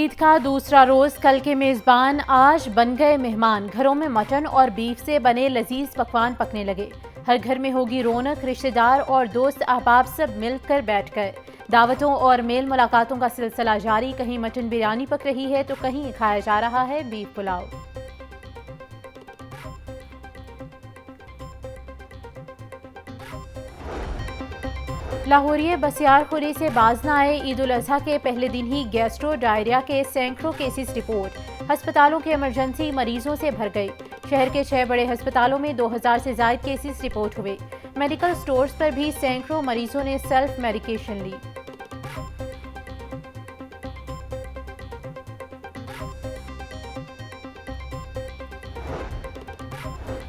ईद का दूसरा रोज कल के मेजबान आज बन गए मेहमान। घरों में मटन और बीफ से बने लजीज पकवान पकने लगे। हर घर में होगी रौनक, रिश्तेदार और दोस्त अहबाब सब मिलकर बैठ गए। दावतों और मेल मुलाकातों का सिलसिला जारी। कहीं मटन बिरयानी पक रही है तो कहीं खाया जा रहा है बीफ पुलाव। लाहौरिये बसियारखुरी से बाज न आए। ईद उल अजहा के पहले दिन ही गैस्ट्रो डायरिया के सैकड़ों केसेस रिपोर्ट। अस्पतालों के इमरजेंसी मरीजों से भर गई। शहर के 6 बड़े अस्पतालों में 2000 से ज्यादा केसेस रिपोर्ट हुए। मेडिकल स्टोर्स पर भी सैकड़ों मरीजों ने सेल्फ मेडिकेशन ली।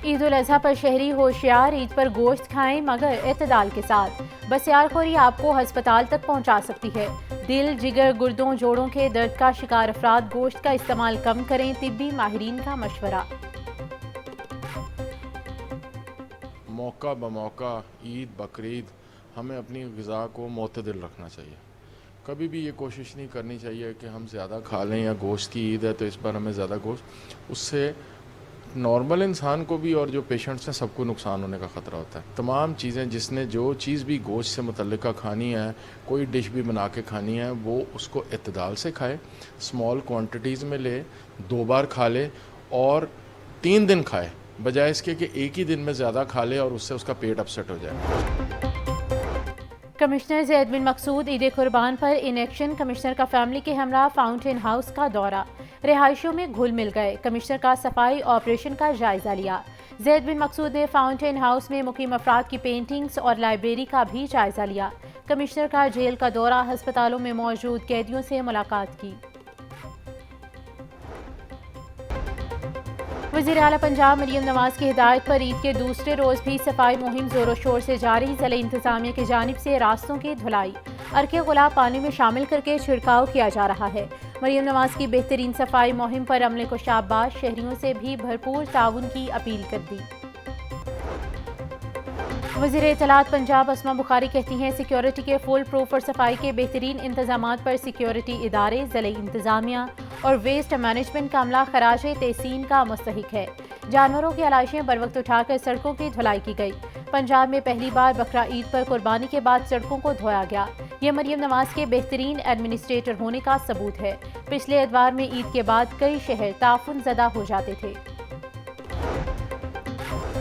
ईद उल अजहा पर शहरी होशियार। ईद पर गोश्त खाएं मगर इत्तेदाल के साथ। बसियारखोरी आपको अस्पताल तक पहुंचा सकती है। दिल, जिगर, गुर्दों, जोड़ों के दर्द का शिकार अफराद गोश्त का इस्तेमाल कम करें। तिब्बी माहिरीन का मशवरा। मौका बमौका ईद बकरीद हमें अपनी ग़िज़ा को मोतदिल रखना चाहिए। कभी भी ये कोशिश नहीं करनी चाहिए कि हम ज़्यादा खा लें या गोश्त की ईद है तो इस बार हमें ज़्यादा गोश्त, उससे नॉर्मल इंसान को भी और जो पेशेंट्स हैं सबको नुकसान होने का ख़तरा होता है। तमाम चीज़ें जिसने जो चीज़ भी गोश्त से मुतल्लिका खानी है, कोई डिश भी बना के खानी है, वो उसको इत्तेदाल से खाए, स्मॉल क्वांटिटीज़ में ले, 2 बार खा ले और 3 दिन खाए, बजाय इसके कि एक ही दिन में ज़्यादा खा ले और उससे उसका पेट अपसेट हो जाए। कमिश्नर ज़ैद बिन मकसूद ईद कुर्बान पर इन एक्शन। कमिश्नर का फैमिली के हमरा फाउंटेन हाउस का दौरा। रिहायशों में घुल मिल गए। कमिश्नर का सफाई ऑपरेशन का जायजा लिया। ज़ैद बिन मकसूद ने फाउंटेन हाउस में मुकीम अफराद की पेंटिंग्स और लाइब्रेरी का भी जायजा लिया। कमिश्नर का जेल का दौरा, अस्पतालों में मौजूद कैदियों से मुलाकात की। वज़ीर आला पंजाब मरियम नवाज की हिदायत पर ईद के दूसरे रोज भी सफाई मुहिम जोरों शोर से जारी। ज़िला इंतजामिया की जानिब से रास्तों की धुलाई, अर्के गुलाब पानी में शामिल करके छिड़काव किया जा रहा है। मरियम नवाज की बेहतरीन सफाई मुहिम पर अमले को शाबाश। शहरियों से भी भरपूर ताउन की अपील कर दी। वज़ीर इत्तलात पंजाब अस्मा बुखारी कहती हैं सिक्योरिटी के फुल प्रूफ और सफाई के बेहतरीन इंतजामात पर सिक्योरिटी इदारे, ज़िला इंतजामिया और वेस्ट मैनेजमेंट का अमला खराज तहसीन का मुस्तहिक है। जानवरों की आलाइशें बर वक्त उठाकर सड़कों की धुलाई की गई। पंजाब में पहली बार बकरा ईद पर कुर्बानी के बाद सड़कों को धोया गया। ये मरियम नवाज के बेहतरीन एडमिनिस्ट्रेटर होने का सबूत है। पिछले एतवार में ईद के बाद कई शहर ताफुन ज़दा हो जाते थे।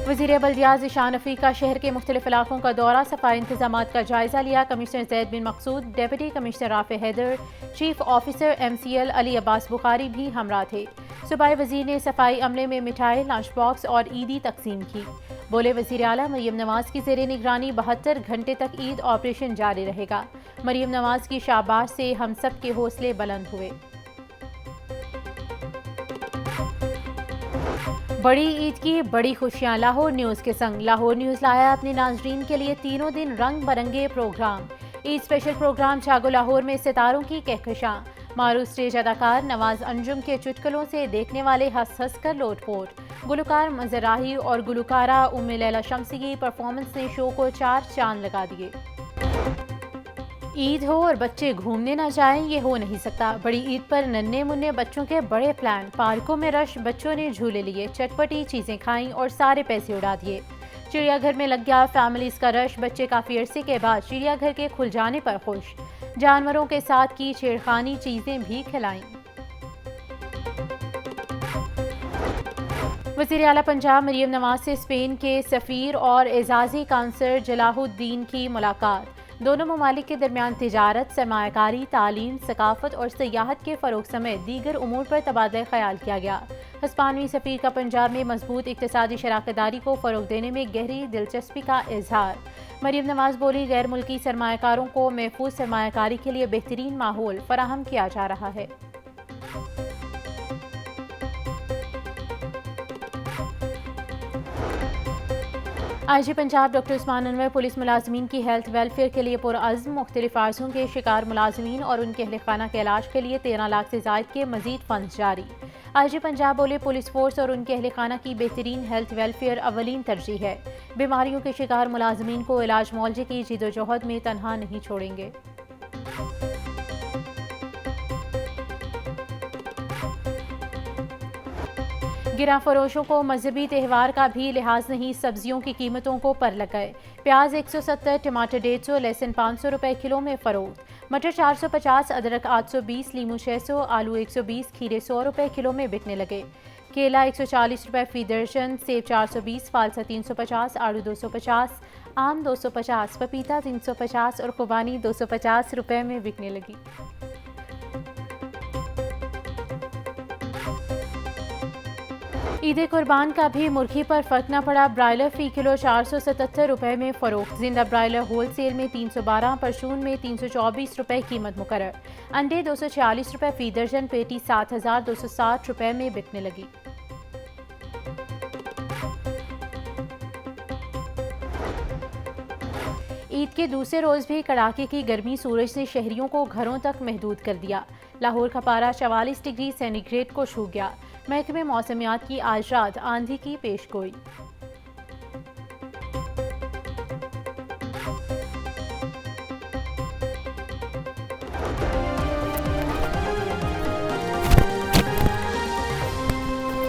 वज़ीर बल्दियात ज़ीशान अफरीका शहर के मुख्तलिफ इलाकों का दौरा, सफाई इंतजामात का जायजा लिया। Commissioner Zaid bin Maqsood, deputy commissioner Rafay Haider, chief officer MCL Ali Abbas Bukhari भी हमरा थे। सूबाई वज़ीर ने सफाई अमले में मिठाई, लंच बॉक्स और ईदी तकसीम की। बोले वज़ीर आला मरियम नवाज की ज़ेरे निगरानी 72 घंटे तक ईद ऑपरेशन जारी रहेगा। मरियम नवाज की शाबाश से हम सब के हौसले बुलंद हुए। बड़ी ईद की बड़ी खुशियां लाहौर न्यूज़ के संग। लाहौर न्यूज़ लाया अपने नाजरीन के लिए तीनों दिन रंग बरंगे प्रोग्राम। ईद स्पेशल प्रोग्राम जागो लाहौर में सितारों की कहकशां। मारूफ स्टेज अदाकार नवाज अंजुम के चुटकुलों से देखने वाले हंस हंस कर लोटपोट। गुलकार मंजराही और गुलकारा उम्मे लैला शम्सी की परफॉर्मेंस ने शो को 4 चांद लगा दिए। ईद हो और बच्चे घूमने ना जाएं, ये हो नहीं सकता। बड़ी ईद पर नन्हे मुन्ने बच्चों के बड़े प्लान। पार्कों में रश, बच्चों ने झूले लिए, चटपटी चीजें खाईं और सारे पैसे उड़ा दिए। चिड़ियाघर में लग गया फैमिलीज का रश। बच्चे काफी अरसे के बाद चिड़ियाघर के खुल जाने पर खुश। जानवरों के साथ की छेड़खानी, चीजें भी खिलाईं। वज़ीर आला पंजाब मरियम नवाज से स्पेन के सफ़ीर और एजाज़ी काउंसलर जलाहुद्दीन की मुलाकात। दोनों ममालिक के दरमियान तिजारत, सरमायाकारी, तालीम, सकाफत और सियाहत के फ़रोग समेत दीगर उमूर पर तबादला ख्याल किया गया। हिस्पानवी सफ़ीर का पंजाब में मजबूत इक़्तिसादी शराकतदारी को फ़रोग देने में गहरी दिलचस्पी का इजहार। मरियम नवाज बोली गैर मुल्की सरमायाकारों को महफूज सरमायाकारी के लिए बेहतरीन माहौल फराहम किया जा रहा है। IG Punjab doctor Usman Anwar police मुलाजमीन की हेल्थ वेलफेयर के लिए पुरअज़्म। मुख्तलिफ आर्ज़ों के शिकार मुलाजमीन और उनके अहल खाना के इलाज के लिए 13 लाख से ज़ायद के मजीद फंड जारी। IG पंजाब बोले पुलिस फोर्स और उनके अहल खाना की बेहतरीन हेल्थ वेलफेयर अवलीन तरजीह है। बीमारियों के शिकार मुलाजमीन को इलाज मुआवजे की जिदोजहद में तनहा नहीं छोड़ेंगे। गिरा फरोशों को मजहबी त्यौहार का भी लिहाज नहीं, सब्जियों की कीमतों को पर लगाए। प्याज 170, टमाटर 150, लहसुन 500 रुपए किलो में फरोख्त। मटर 450, अदरक 820, लीमू 600, आलू 120, खीरे 100 रुपए किलो में बिकने लगे। केला 140 रुपए फी दर्जन, सेब 420, फालसा 350, आड़ू 250, आम 250, पपीता 350 और खुबानी 250 रुपए में बिकने लगी। ईद कुर्बान का भी मुर्गी पर फर्क न पड़ा। ब्रायलर फी किलो 477 रुपए में फरोख्त। जिंदा ब्रायलर होल सेल में 312, परचून में 324 रुपए कीमत मुकर्रर। अंडे 246 रुपए फी दर्जन, पेटी 7260 रुपए में बिकने लगी। ईद के दूसरे रोज भी कड़ाके की गर्मी सूरज ने शहरियों को घरों तक महदूद कर दिया। लाहौर का पारा 44 डिग्री सेंटीग्रेड को छू गया। महकमे मौसमियात की आज रात आंधी की पेशगोई।